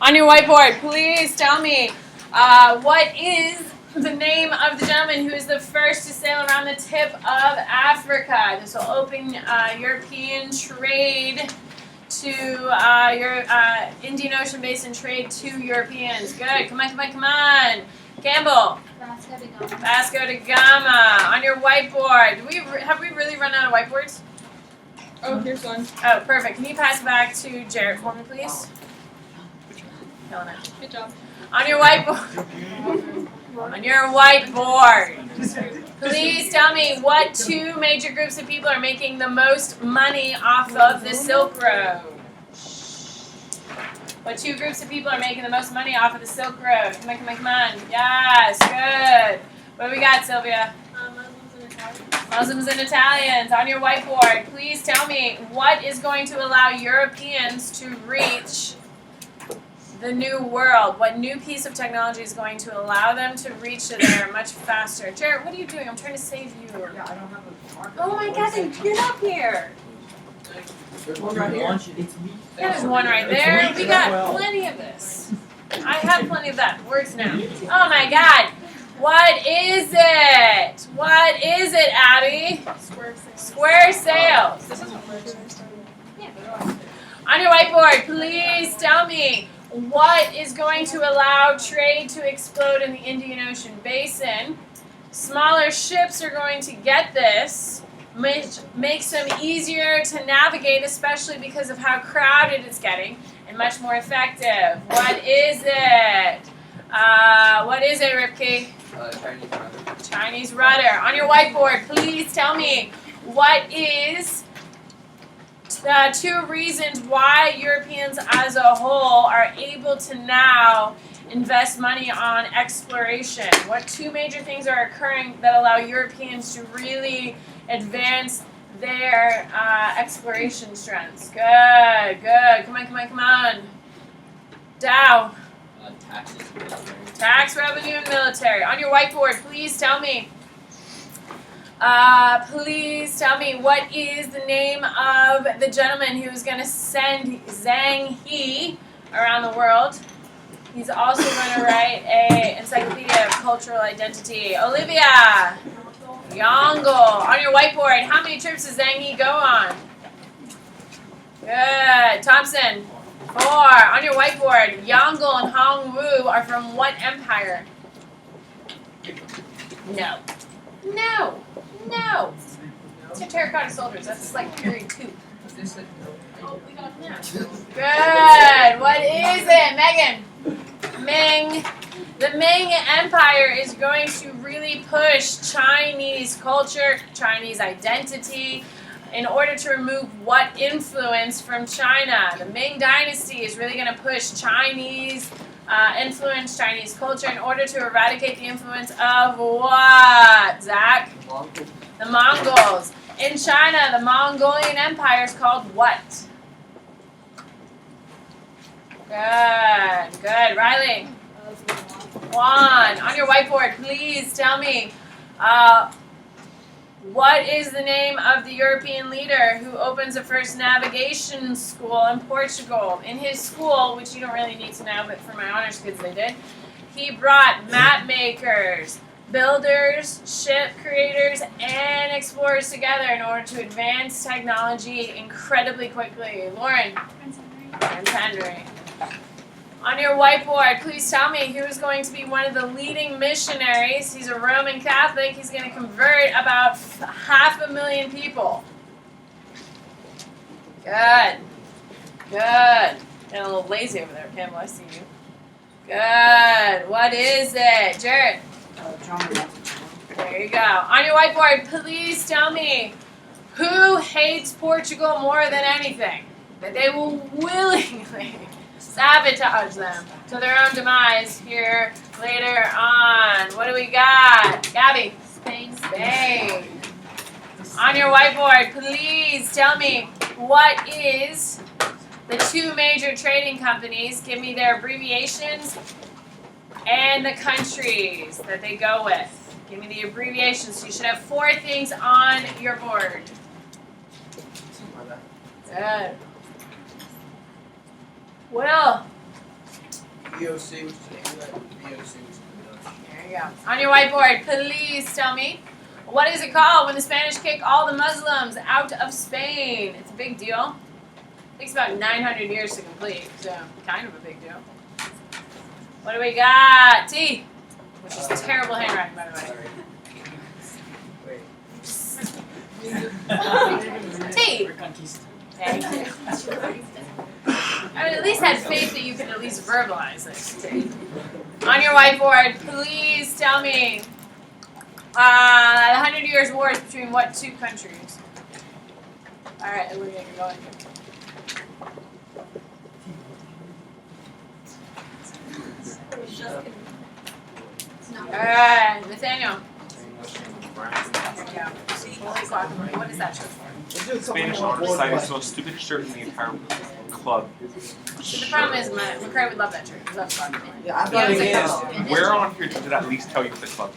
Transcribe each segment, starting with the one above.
On your whiteboard, please tell me what is the name of the gentleman who is the first to sail around the tip of Africa. This will open European trade to your Indian Ocean Basin trade to Europeans. Good. Come on, come on, come on. Campbell. Vasco da Gama. On your whiteboard. Have we really run out of whiteboards? Oh, here's one. Oh, perfect. Can you pass it back to Jared for me, please? Killing it. Good job. On your whiteboard. On your whiteboard. Please tell me what two major groups of people are making the most money off of the Silk Road. What two groups of people are making the most money off of the Silk Road? Come on, come on, come on. Yes, good. What do we got, Sylvia? Muslims and Italians. Muslims and Italians. On your whiteboard, please tell me what is going to allow Europeans to reach the new world. What new piece of technology is going to allow them to reach there much faster? Jared, what are you doing? I'm trying to save you. Yeah, I don't have a marker. Oh my God, then get up here. There's one right here. Yeah, there's one right there. We got plenty of this. I have plenty of that. Works now. Oh my God. What is it? What is it, Abby? Square sails. Square sails. This isn't working. On your whiteboard, please tell me what is going to allow trade to explode in the Indian Ocean Basin. Smaller ships are going to get this, which makes them easier to navigate, especially because of how crowded it's getting, and much more effective. What is it? What is it, Ripke? Chinese rudder. Chinese rudder. On your whiteboard, please tell me what is two reasons why Europeans as a whole are able to now invest money on exploration. What two major things are occurring that allow Europeans to really advance their exploration strengths? Good, good. Come on, come on, come on. Dow. Taxes and military. Tax revenue and military. On your whiteboard, please tell me. Please tell me what is the name of the gentleman who's going to send Zhang He around the world. He's also going to write an encyclopedia of cultural identity. Olivia. Yongle. On your whiteboard, how many trips does Zhang He go on? Good. Thompson. 4. On your whiteboard, Yongle and Hongwu are from what empire? No. No. No. It's your terracotta soldiers. That's like period 2. Oh, we got it now. Good. What is it, Megan? Ming. The Ming Empire is going to really push Chinese culture, Chinese identity, in order to remove what influence from China. The Ming Dynasty is really going to push Chinese influence, Chinese culture, in order to eradicate the influence of what, Zach? The Mongols. In China, the Mongolian Empire is called what? Good, good. Riley? Juan. On your whiteboard, please tell me, what is the name of the European leader who opens the first navigation school in Portugal? In his school, which you don't really need to know, but for my honors kids they did, he brought map makers, builders, ship creators, and explorers together in order to advance technology incredibly quickly. Lauren? Prince Henry. On your whiteboard, please tell me who is going to be one of the leading missionaries. He's a Roman Catholic. He's going to convert about 500,000 people. Good. Good. Getting a little lazy over there, Campbell. I see you. Good. What is it? Jared? There you go. On your whiteboard, please tell me who hates Portugal more than anything? That they will willingly sabotage them to their own demise here later on. What do we got? Gabby? Spain. Spain. On your whiteboard, please tell me what is the two major trading companies. Give me their abbreviations and the countries that they go with. Give me the abbreviations. You should have 4 things on your board. Good. Will, VOC, which is England, VOC, which is Dutch. There you go. On your whiteboard, please tell me, what is it called when the Spanish kick all the Muslims out of Spain? It's a big deal. It takes about 900 years to complete, so kind of a big deal. What do we got? T. Which is terrible handwriting, by the way. Sorry. Wait. T. Thank you. I mean, at least had faith that you could at least verbalize this. T. On your whiteboard, please tell me. The 100 Years' War is between what two countries? All right, Olivia, you're going. All right, Nathaniel. Yeah. What is that shirt for? Spanish owner decided to throw stupid shirt in the entire club. The problem is, McCray would love that shirt. He loves soccer. Yeah, I Yeah, thought it's it like is. Where on here did it at least tell you the club?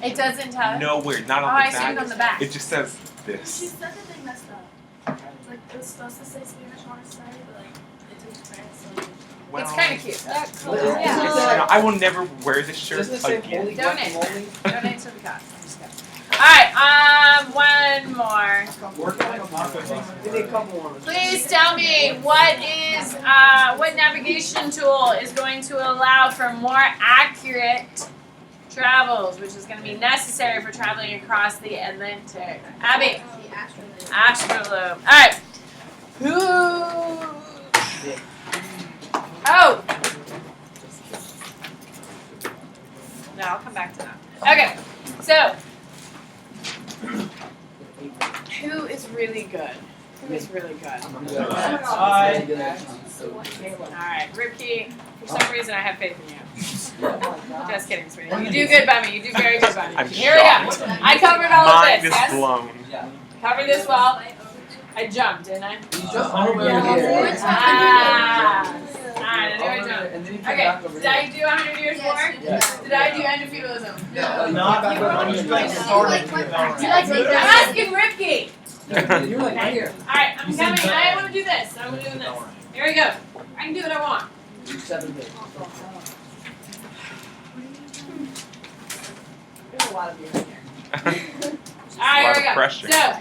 It doesn't tell you. Nowhere, not Oh, on I the see it back. on the back. It just says She this. said that they messed up. Like, it was supposed to say Spanish on the side, but like, it took France, so. Well, It's kind of cute. Yeah. I will never wear this shirt Doesn't it say again. holy Donate. guacamole? Donate to the cause. I'm just kidding. All right, one more. We need a couple more. Please tell me what navigation tool is going to allow for more accurate travels, which is going to be necessary for traveling across the Atlantic. Abby. Astrolabe. All right. Who? Oh. No, I'll come back to that. Okay. So, who is really good? Who is really good? All right, Ripkey. For some reason, I have faith in you. Just kidding, sweetie. You do good by me. You do very good by me. I'm Here we go. I covered all of Mind this. is Yes? blown. Covered this well. I jumped, didn't I? You just over Yeah. here. Ah. Alright, I knew I Over jumped. there, and then you come Okay, back over did I here. do 100 Years' War? Yes. Did I do end of feudalism? Yeah. Not back over here. you like started. I'm asking Ripkey. You were like right here. Alright, I'm coming. I want to do this. I'm doing this. Here we go. I can do what I want. 7 days. There's a lot of you in here. Alright, here we go. Pressure. So,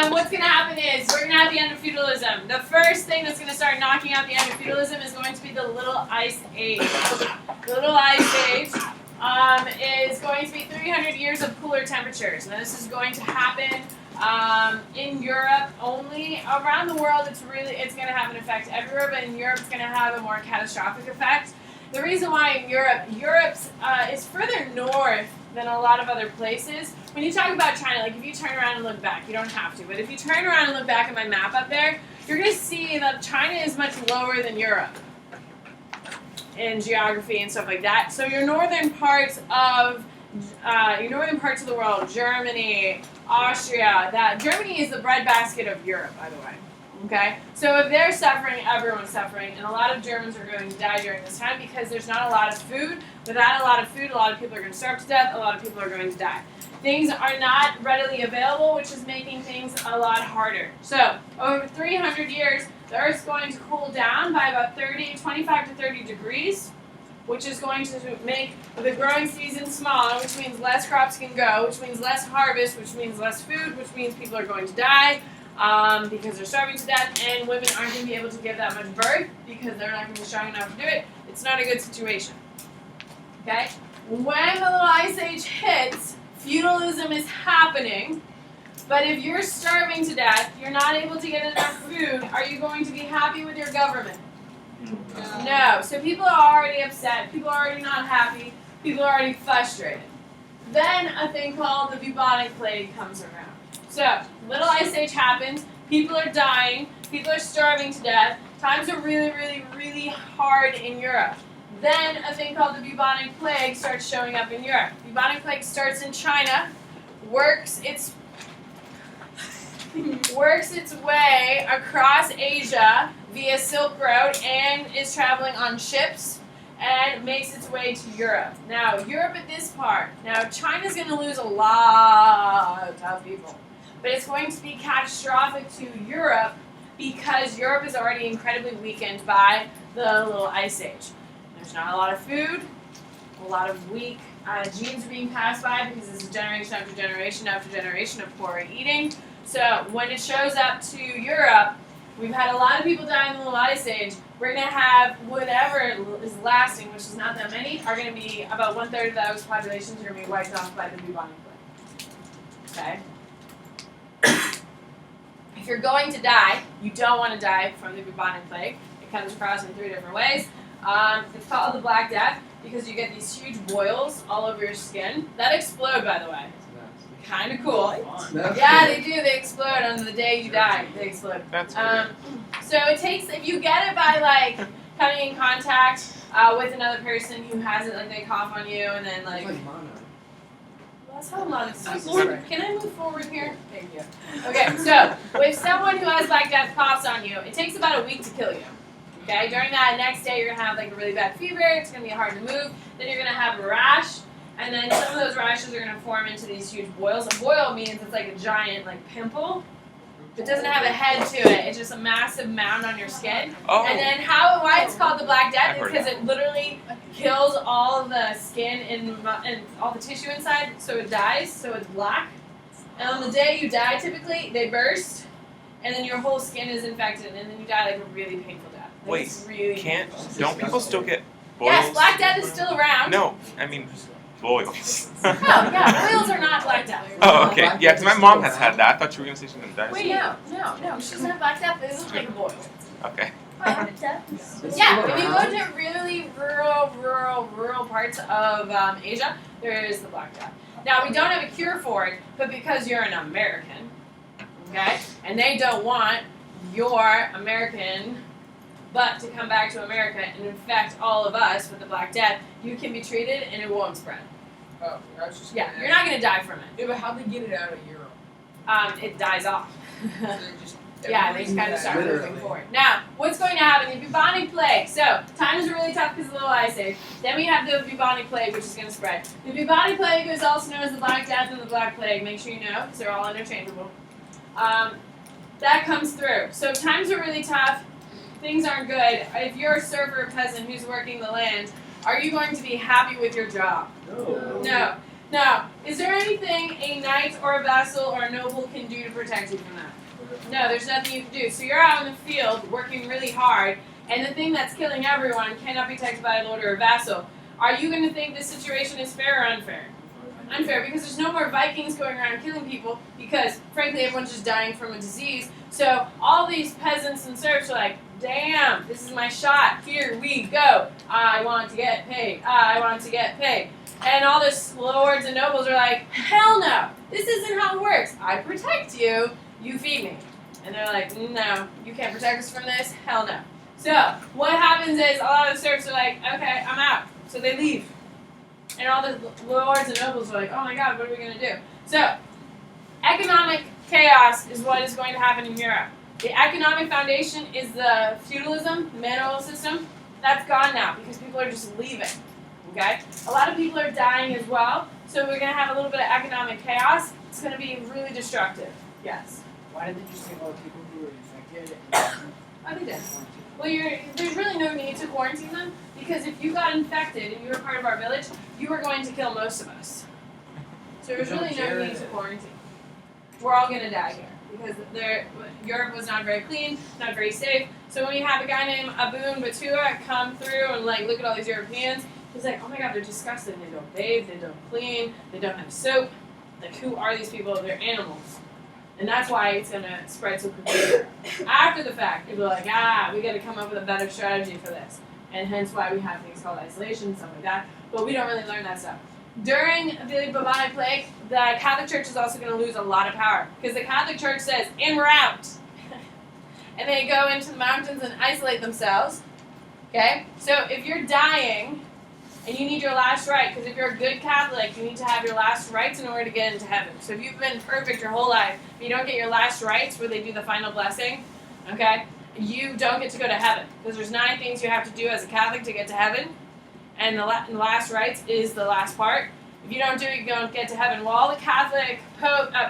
what's going to happen is we're going to have the end of feudalism. The first thing that's going to start knocking out the end of feudalism is going to be the Little Ice Age. The Little Ice Age is going to be 300 years of cooler temperatures. Now, this is going to happen in Europe only. Around the world, it's going to have an effect everywhere, but in Europe, it's going to have a more catastrophic effect. The reason why in Europe's is further north than a lot of other places. When you talk about China, like if you turn around and look back, you don't have to, but if you turn around and look back at my map up there, you're going to see that China is much lower than Europe in geography and stuff like that. So your northern parts of the world, Germany, Austria, Germany is the breadbasket of Europe, by the way. Okay, so if they're suffering, everyone's suffering, and a lot of Germans are going to die during this time because there's not a lot of food. Without a lot of food, a lot of people are going to starve to death, a lot of people are going to die. Things are not readily available, which is making things a lot harder. So, over 300 years, the Earth's going to cool down by about 25 to 30 degrees, which is going to make the growing season smaller, which means less crops can go, which means less harvest, which means less food, which means people are going to die. Because they're starving to death, and women aren't going to be able to give that much birth because they're not going to be strong enough to do it. It's not a good situation. Okay? When the Little Ice Age hits, feudalism is happening, but if you're starving to death, you're not able to get enough food, are you going to be happy with your government? No. So people are already upset, people are already not happy, people are already frustrated. Then a thing called the bubonic plague comes around. So, Little Ice Age happens, people are dying, people are starving to death, times are really, really, really hard in Europe. Then a thing called the bubonic plague starts showing up in Europe. Bubonic plague starts in China, works its way across Asia via Silk Road and is traveling on ships and makes its way to Europe. Now, Europe at this part, China's going to lose a lot of people. But it's going to be catastrophic to Europe because Europe is already incredibly weakened by the Little Ice Age. There's not a lot of food. A lot of weak genes are being passed by because this is generation after generation after generation of poor eating. So when it shows up to Europe, we've had a lot of people die in the little ice age. We're going to have whatever is lasting, which is not that many, are going to be about 1/3 of those populations are going to be wiped off by the bubonic plague. Okay? If you're going to die, you don't want to die from the bubonic plague. It comes across in 3 different ways. It's called the Black Death because you get these huge boils all over your skin that explode, by the way. Kind of cool. Yeah, they do. They explode on the day you die. They explode. That's weird. So it takes, if you get it by like coming in contact with another person who has it, like they cough on you and then like. That's how a lot of diseases work. Can I move forward here? Thank you. Okay, so if someone who has Black Death coughs on you, it takes about a week to kill you. Okay, during that next day you're gonna have like a really bad fever. It's gonna be hard to move. Then you're gonna have a rash. And then some of those rashes are going to form into these huge boils. A boil means it's like a giant like pimple. It doesn't have a head to it. It's just a massive mound on your skin. Oh. And then why it's called the Black Death is because it literally kills all of the skin and all the tissue inside, so it dies, so it's black. And on the day you die, typically, they burst, and then your whole skin is infected, and then you die like a really painful death. Like, Wait, it's really don't people still get boils? Yes, Black Death is still around. No, I mean boils. Oh, yeah, boils are not Black Death. Oh, okay. Yeah, because my mom has had that. I thought you were going to say something that Wait, no, she doesn't have Black Death, it looks like a boil. Okay. Yeah, if you go to really rural parts of Asia, there is the Black Death. Now, we don't have a cure for it, but because you're an American, okay, and they don't want your American butt to come back to America and infect all of us with the Black Death, you can be treated and it won't spread. Oh, I was just Yeah, you're not going to die from it. Yeah, but how'd they get it out of Europe? It dies off. So they just, Yeah, they just kind of start moving forward. Now, what's going to happen? The bubonic plague. So, times are really tough because of the little ice age. Then we have the bubonic plague, which is going to spread. The bubonic plague is also known as the Black Death and the Black Plague. Make sure you know, because they're all interchangeable. That comes through. So, times are really tough. Things aren't good. If you're a server peasant who's working the land, are you going to be happy with your job? No. No. Now, is there anything a knight or a vassal or a noble can do to protect you from that? No, there's nothing you can do. So you're out in the field working really hard, and the thing that's killing everyone cannot be protected by a lord or a vassal. Are you going to think this situation is fair or unfair? Unfair, because there's no more Vikings going around killing people, because frankly everyone's just dying from a disease. So all these peasants and serfs are like, damn, this is my shot. Here we go. I want to get paid. I want to get paid. And all the lords and nobles are like, hell no. This isn't how it works. I protect you. You feed me. And they're like, no, you can't protect us from this? Hell no. So what happens is a lot of the serfs are like, okay, I'm out. So they leave. And all the lords and nobles are like, oh my god, what are we going to do? So economic chaos is what is going to happen in Europe. The economic foundation is the feudalism, the manual system. That's gone now because people are just leaving. Okay? A lot of people are dying as well. So we're going to have a little bit of economic chaos. It's going to be really destructive. Yes. Why did they just take all the people who were infected I think that's well, there's really no need to quarantine them because if you got infected and you were part of our village, you were going to kill most of us. So there's really no need to quarantine. We're all going to die here because Europe was not very clean, not very safe. So when we have a guy named Abun Batua come through and like look at all these Europeans, he's like, oh my god, they're disgusting. They don't bathe, they don't clean, they don't have soap. Like, who are these people? They're animals. And that's why it's going to spread so quickly. After the fact, people are like, we got to come up with a better strategy for this. And hence why we have things called isolation and stuff like that. But we don't really learn that stuff. During the bubonic plague, the Catholic Church is also going to lose a lot of power. Because the Catholic Church says, and we're out. And they go into the mountains and isolate themselves. Okay? So if you're dying and you need your last rite, because if you're a good Catholic, you need to have your last rites in order to get into heaven. So if you've been perfect your whole life, but you don't get your last rites where they do the final blessing, okay, you don't get to go to heaven. Because there's 9 things you have to do as a Catholic to get to heaven. And the last rites is the last part. If you don't do it, you don't get to heaven. Well, all the Catholic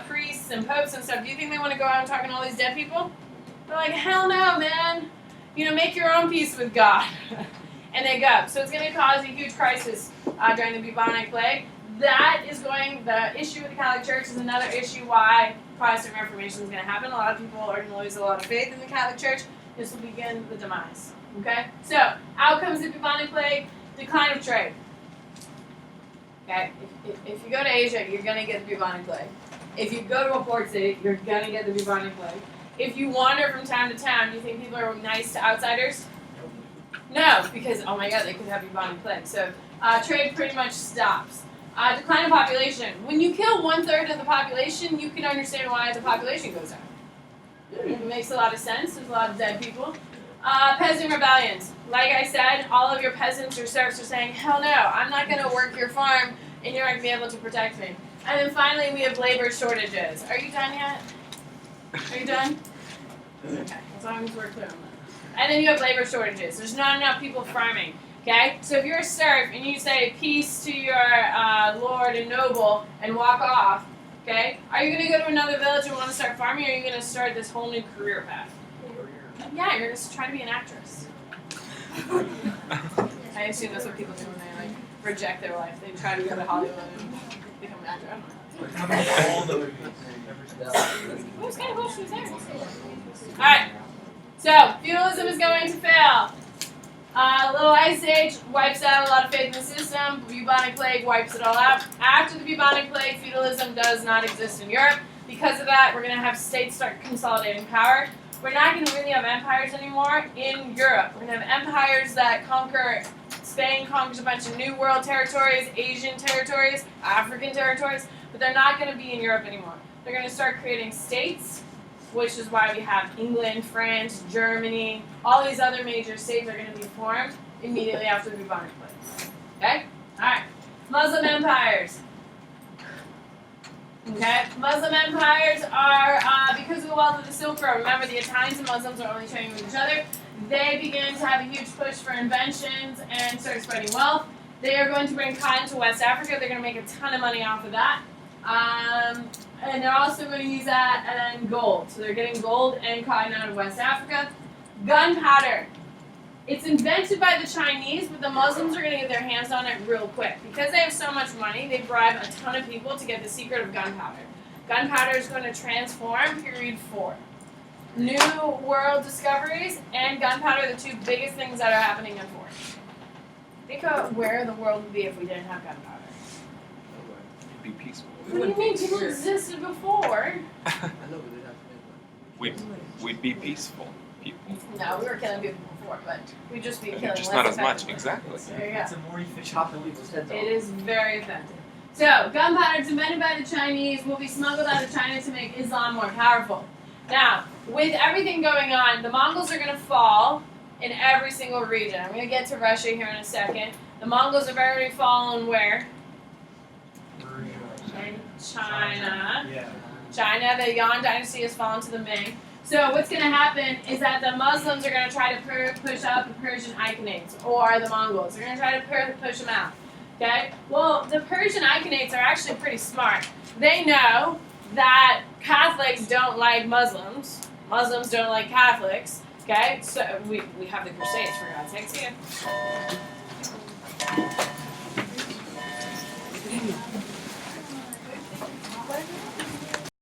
priests and popes and stuff, do you think they want to go out and talk to all these dead people? They're like, hell no, man. Make your own peace with God. and they go. So it's going to cause a huge crisis during the bubonic plague. The issue with the Catholic Church is another issue why Protestant Reformation is going to happen. A lot of people are going to lose a lot of faith in the Catholic Church. This will begin the demise. Okay? So, outcomes of bubonic plague, decline of trade. Okay? If you go to Asia, you're going to get the bubonic plague. If you go to a port city, you're going to get the bubonic plague. If you wander from town to town, do you think people are nice to outsiders? No, because, oh my god, they could have bubonic plague. So, trade pretty much stops. Decline of population. When you kill 1/3 of the population, you can understand why the population goes down. It makes a lot of sense. There's a lot of dead people. Peasant rebellions. Like I said, all of your peasants or serfs are saying, hell no, I'm not going to work your farm, and you're not going to be able to protect me. And then finally, we have labor shortages. Are you done yet? Are you done? Okay, as long as we're clear on that. And then you have labor shortages. There's not enough people farming. Okay, so if you're a serf and you say peace to your lord and noble and walk off, okay, are you going to go to another village and want to start farming, or are you going to start this whole new career path? Yeah, you're going to try to be an actress. I assume that's what people do when they like reject their life. They try to go to Hollywood and become an actor. I don't know. Who's kind of questions there? Alright, so feudalism is going to fail. Little Ice Age wipes out a lot of faith in the system. Bubonic plague wipes it all out. After the bubonic plague, feudalism does not exist in Europe. Because of that, we're going to have states start consolidating power. We're not going to really have empires anymore in Europe. We're going to have empires that conquer. Spain conquers a bunch of New World territories, Asian territories, African territories, but they're not going to be in Europe anymore. They're going to start creating states, which is why we have England, France, Germany, all these other major states are going to be formed immediately after the bubonic plague. Okay? Alright. Muslim empires. Okay? Muslim empires are, because of the wealth of the Silk Road, remember the Italians and Muslims are only trading with each other, they began to have a huge push for inventions and start spreading wealth. They are going to bring cotton to West Africa. They're going to make a ton of money off of that. And they're also going to use that and then gold. So they're getting gold and cotton out of West Africa. Gunpowder. It's invented by the Chinese, but the Muslims are going to get their hands on it real quick. Because they have so much money, they bribe a ton of people to get the secret of gunpowder. Gunpowder is going to transform period 4. New world discoveries and gunpowder are the two biggest things that are happening in 4. Think of where the world would be if we didn't have gunpowder. It'd be peaceful. What do you mean? People existed before. We'd be peaceful people. No, we were killing people before, but we'd just be killing Just less not as much, effectively. exactly. So there you It's go. a more efficient chopping people's heads off. It is very effective. So, gunpowder is invented by the Chinese, will be smuggled out of China to make Islam more powerful. Now, with everything going on, the Mongols are going to fall in every single region. I'm going to get to Russia here in a second. The Mongols have already fallen where? In China. Yeah. China, the Yuan dynasty has fallen to the Ming. So what's going to happen is that the Muslims are going to try to push out the Persian Ikhanites, or the Mongols. They're going to try to push them out. Okay? Well, the Persian Ikhanites are actually pretty smart. They know that Catholics don't like Muslims. Muslims don't like Catholics. Okay? So we have the Crusades, for God's sakes, here.